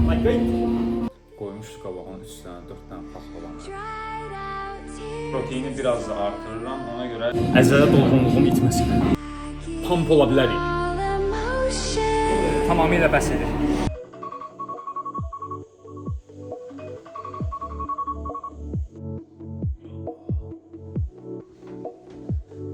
Qoymuşdu qabağın 3 dənə, 4 dənə paxlavanı. Proteini biraz da artırıram, ona görə əzələ dolğunluğum itməsin. Pump ola bilərik. Tamamilə bəs edir.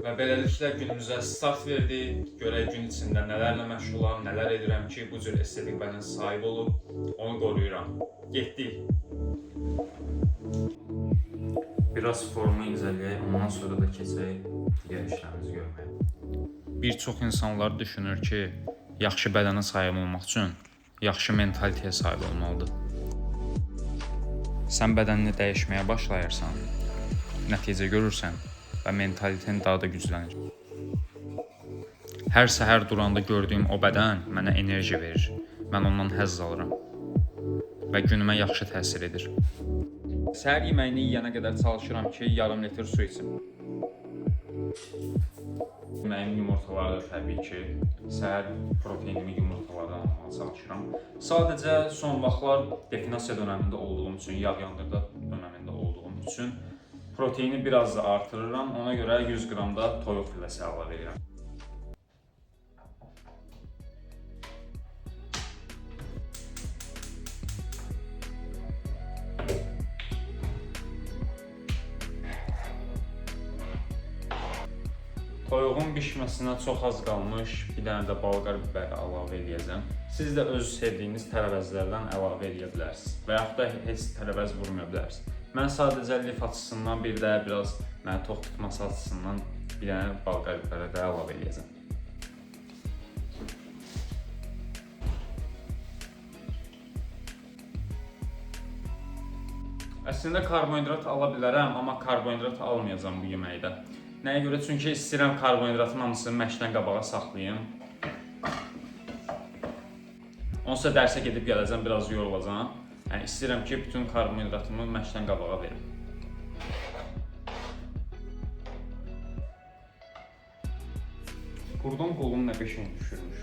Və beləliklə günümüzə start verdik. Görək gün içində nələrlə məşğulam, nələr edirəm ki, bu cür estetik bədən sahib olub, onu qoruyuram. Getdik. Biraz formu incələyək, ondan sonra da keçək digər işlərimizi görməyə. Bir çox insanlar düşünür ki, yaxşı bədənə sahib olmaq üçün yaxşı mentalitəyə sahib olmalıdır. Sən bədənini dəyişməyə başlayırsan, nəticə görürsən və mentaliten daha da güclənir. Hər səhər duranda gördüyüm o bədən mənə enerji verir. Mən ondan həzz alıram və günümə yaxşı təsir edir. Səhər yeməyini yeyənə qədər çalışıram ki, yarım litr su içim. Yeməyim yumurtaları təbii ki, səhər proteinimi yumurtalardan almağa çalışıram. Sadəcə son vaxtlar definasiya dönəmində olduğum üçün, yağ yandırda dönəmində olduğum üçün proteini biraz da artırıram, ona görə 100 qram da toyuq filəsi əlavə edirəm. Toyuğun bişməsinə çox az qalmış, bir dənə də balqar biberi əlavə edəcəm. Siz də öz sevdiyiniz tərəvəzlərdən əlavə edə bilərsiniz və yaxud da heç tərəvəz vurmaya bilərsiniz. Mən sadəcə lif açısından, bir də biraz mənə tox tutması açısından bir dənə balqar biberi də əlavə edəcəm. Əslində karbohidrat ala bilərəm, amma karbohidrat almayacağam bu yeməkdə. Nəyə görə? Çünki istəyirəm karbohidratın hamısını məşqdən qabağa saxlayım. Onsa dərsə gedib gələcəm, biraz yorulacağam. Yəni istəyirəm ki, bütün karbohidratımı məşqdən qabağa verim. Buradan qolum nə qəşəng düşürmüş.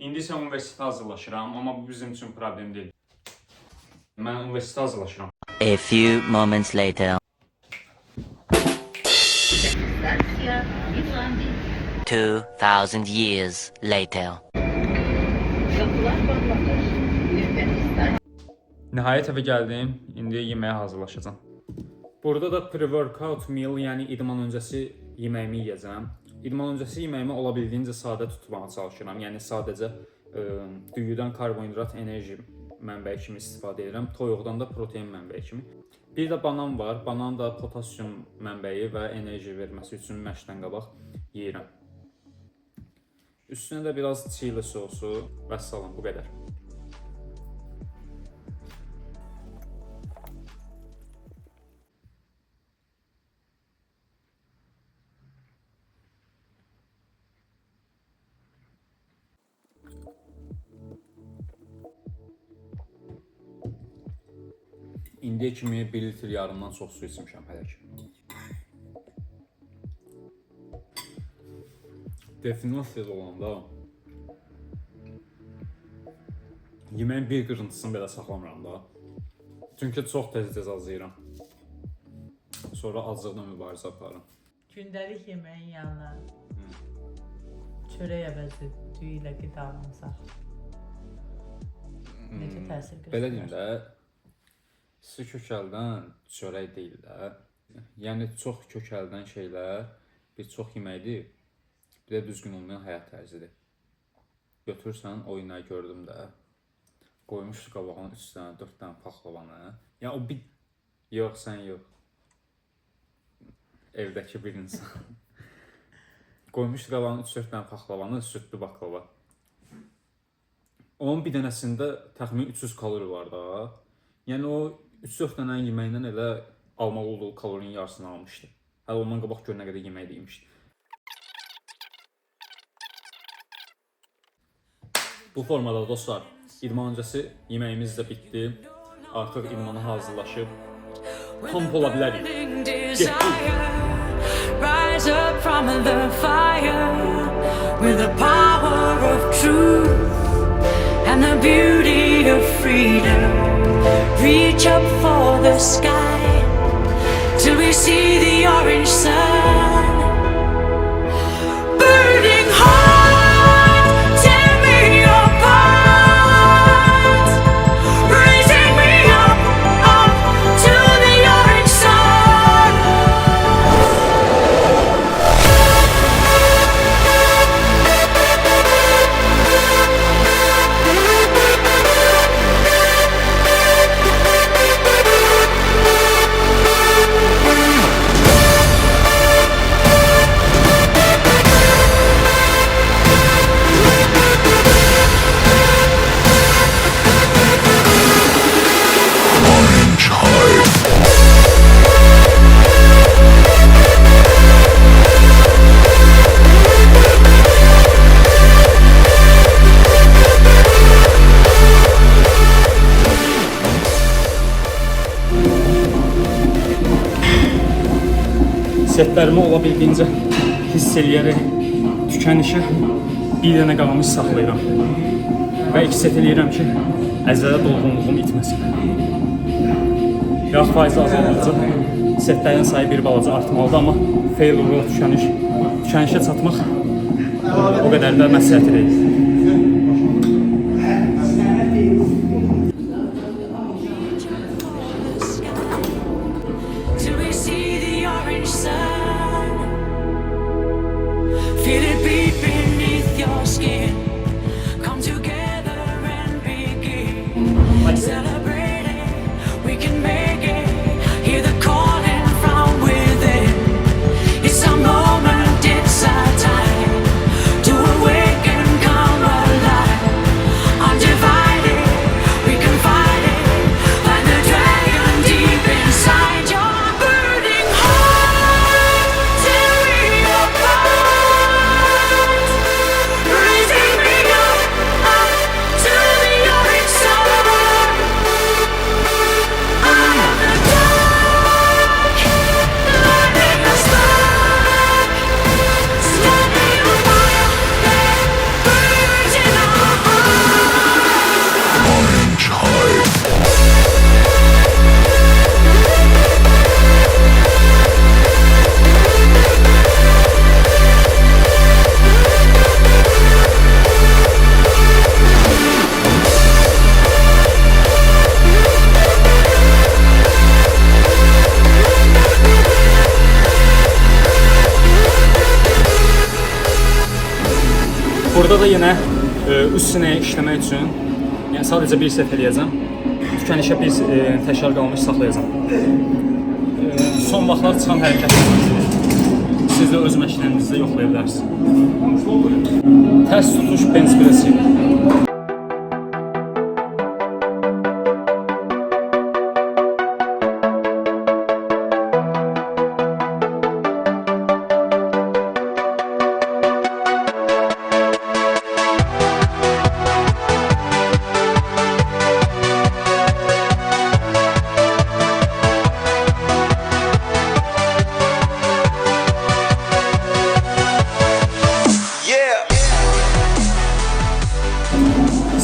İndi isə universitetə hazırlaşıram, amma bu bizim üçün problem deyil. Mən universitetə hazırlaşıram. A few moments later. 2000 years later. Nəhayət evə gəldim, indi yeməyə hazırlaşacağam. Burada da pre-workout meal, yəni idman öncəsi yeməyimi yeyəcəm. İdman öncəsi yeməyimi olabildiyincə sadə tutmağa çalışıram. Yəni sadəcə düyüdən karbohidrat enerji mənbəyi kimi istifadə edirəm. Toyuqdan da protein mənbəyi kimi. Bir də banan var. Banan da potassium mənbəyi və enerji verməsi üçün məşqdən qabaq yeyirəm. Üstünə də biraz chili sosu və salam, bu qədər. İndiyə kimi 1 litr yarımdan çox su içmişəm hələ ki. Definasiyada olanda yeməyin bir qırıntısını belə saxlamıram da. Çünki çox tez-tez azlayıram. Sonra aclıqla mübarizə aparıram. Gündəlik yeməyin yanına çörək əvəzi düyü ilə qidalanmasaq necə təsir göstərər? Belə deyim də, su kökəldən çörək deyil də. Yəni çox kökəldən şeylər bir çox yeməkdir. Bir də düzgün olmayan həyat tərzidir. Götürürsən, o günləri gördüm də. Qoymuşdu qabağın 3 dənə, 4 dənə paxlavanı. Yəni o bir... Yox, sən yox. Evdəki bir insan. Qoymuşdu qabağın 3-4 dənə paxlavanı, südlü baklava. Onun bir dənəsində təxmin 300 kalori var da. Yəni o 3-4 dənə yeməkdən elə almalı olduğu kalorinin yarısını almışdı. Hələ ondan qabaq gör nə qədər yemək də yemişdi. Bu formada dostlar, idman öncəsi yeməyimiz də bitdi. artıq idmana hazırlaşıb pump ola bilərik. Rise up from the fire with the power of truth and the beauty of freedom. Reach up for the sky till we see the orange sun. Burning heart, tear me apart, raising me up, up to the orange sun. Setlərimi ola bildiyincə hiss eləyərək tükənişə bir dənə qalmış saxlayıram. Və iki set eləyirəm ki, əzələ dolğunluğum itməsin. Yağ faizi azaldıqca setlərin sayı bir balaca artmalıdır, amma failure tükənişə çatmaq o qədər də məsləhətli deyil. Till we see the orange sun. Feel it beat beneath your skin. Come together and begin. Celebrating, we can make it. Hear the calling from within. It's a moment, it's a time to awaken, come alive. Undivided, we can fight it. Like the dragon deep inside your burning heart. Tear me apart, raising me up, up to the orange sun. Out of the dark, lighting a spark, standing on fire that burns in our hearts. Burada da yenə üst sinəyə işləmək üçün yəni sadəcə bir set eləyəcəm. Tükənişə bir təkrar qalmış saxlayacağım. Son vaxtlar çıxan hərəkətlərinizi siz də öz məşqlərinizdə yoxlaya bilərsiniz. Tərs tutuş bench pressi.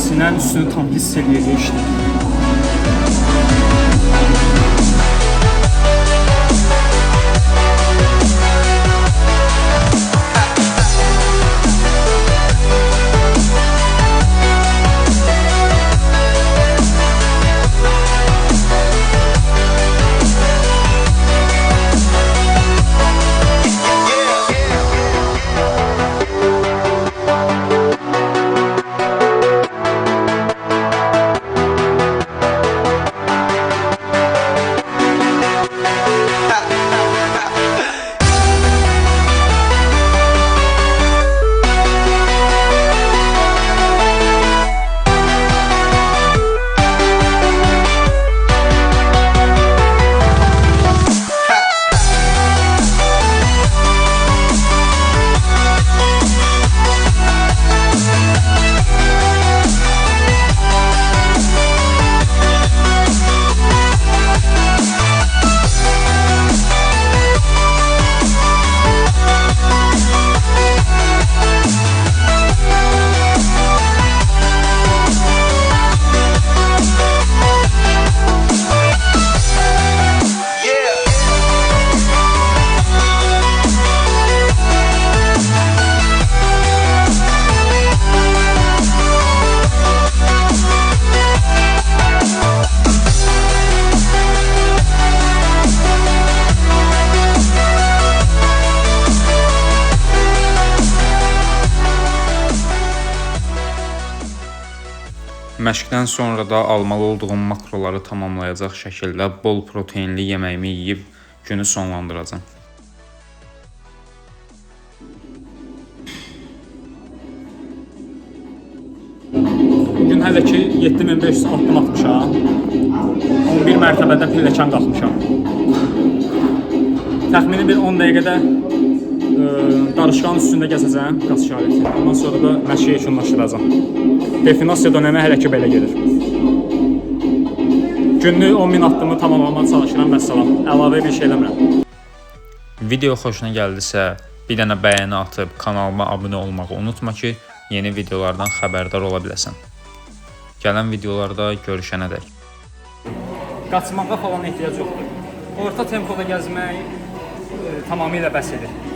Sinənin üstünü tam hiss eləyəcək işte. Məşqdən sonra da almalı olduğum makroları tamamlayacaq şəkildə bol proteinli yeməyimi yeyib günü sonlandıracağam. Bugün hələ ki 7500 addım atmışam. 11 mərtəbədən pilləkan qalxmışam. Təxmini bir 10 dəqiqədə darışqanın üstündə gəzəcəm, qaz işarəti. Ondan sonra da məşqi yekunlaşdıracağam. Definasiya dönəmi hələ ki belə gedir. Günlük 10.000 addımı tamamlamağa çalışıram, vəssalam. Əlavə bir şey eləmirəm. Video xoşuna gəldisə, bir dənə bəyəni atıb kanalıma abunə olmağı unutma ki, yeni videolardan xəbərdar ola biləsən. Gələn videolarda görüşənədək. Qaçmağa falan ehtiyac yoxdur. Orta tempoda gəzmək tamamilə bəs edir.